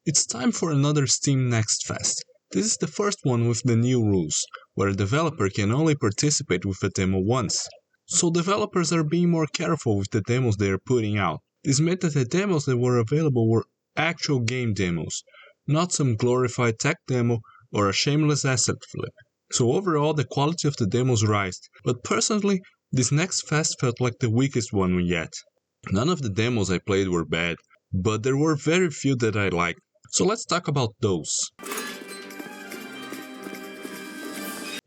It's time for another Steam Next Fest. This is the first one with the new rules, where a developer can only participate with a demo once. So developers are being more careful with the demos they are putting out. This meant that the demos that were available were actual game demos, not some glorified tech demo or a shameless asset flip. So overall the quality of the demos rised, but personally this next fest felt like the weakest one yet. None of the demos I played were bad, but there were very few that I liked. So let's talk about those.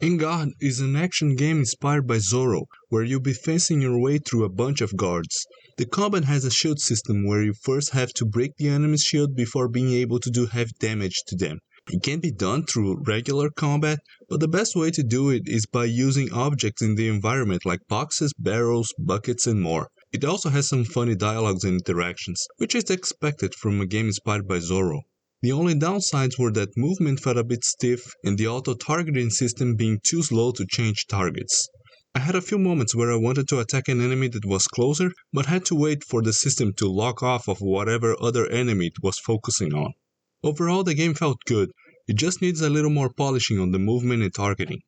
Engard is an action game inspired by Zorro, where you'll be fencing your way through a bunch of guards. The combat has a shield system where you first have to break the enemy's shield before being able to do heavy damage to them. It can be done through regular combat, but the best way to do it is by using objects in the environment like boxes, barrels, buckets and more. It also has some funny dialogues and interactions, which is expected from a game inspired by Zorro. The only downsides were that movement felt a bit stiff and the auto-targeting system being too slow to change targets. I had a few moments where I wanted to attack an enemy that was closer, but had to wait for the system to lock off of whatever other enemy it was focusing on. Overall the game felt good, it just needs a little more polishing on the movement and targeting.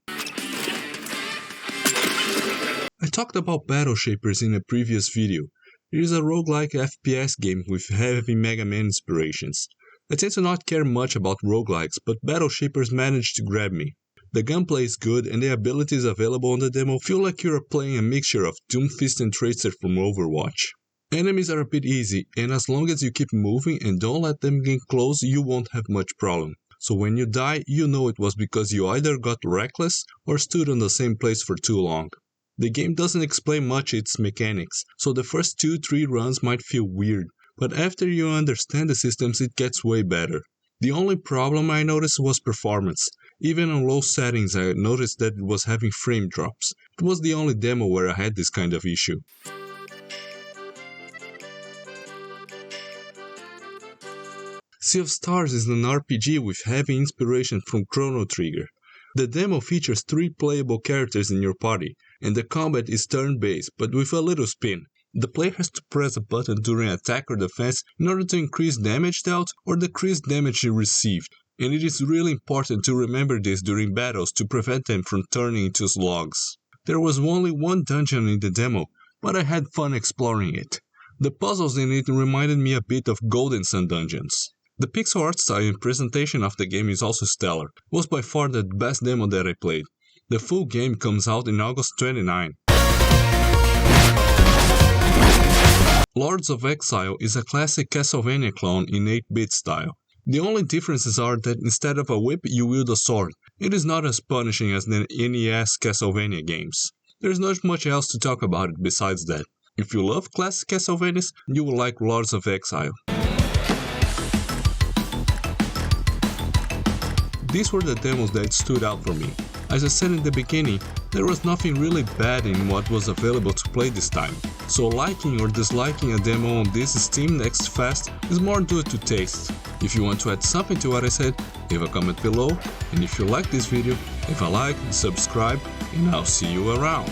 I talked about Battle Shapers in a previous video. It is a roguelike FPS game with heavy Mega Man inspirations. I tend to not care much about roguelikes, but Battle Shapers managed to grab me. The gunplay is good and the abilities available on the demo feel like you are playing a mixture of Doomfist and Tracer from Overwatch. Enemies are a bit easy, and as long as you keep moving and don't let them get close, you won't have much problem. So when you die, you know it was because you either got reckless or stood on the same place for too long. The game doesn't explain much its mechanics, so the first 2-3 runs might feel weird, but after you understand the systems it gets way better. The only problem I noticed was performance. Even on low settings I noticed that it was having frame drops. It was the only demo where I had this kind of issue. Sea of Stars is an RPG with heavy inspiration from Chrono Trigger. The demo features 3 playable characters in your party, and the combat is turn-based but with a little spin. The player has to press a button during attack or defense in order to increase damage dealt or decrease damage received, and it is really important to remember this during battles to prevent them from turning into slugs. There was only one dungeon in the demo, but I had fun exploring it. The puzzles in it reminded me a bit of Golden Sun dungeons. The pixel art style and presentation of the game is also stellar. It was by far the best demo that I played. The full game comes out in August 29. Lords of Exile is a classic Castlevania clone in 8-bit style. The only differences are that instead of a whip you wield a sword. It is not as punishing as the NES Castlevania games. There is not much else to talk about it besides that. If you love classic Castlevanias, you will like Lords of Exile. These were the demos that stood out for me. As I said in the beginning, there was nothing really bad in what was available to play this time. So liking or disliking a demo on this Steam Next Fest is more due to taste. If you want to add something to what I said, leave a comment below, and if you like this video, leave a like, subscribe, and I'll see you around.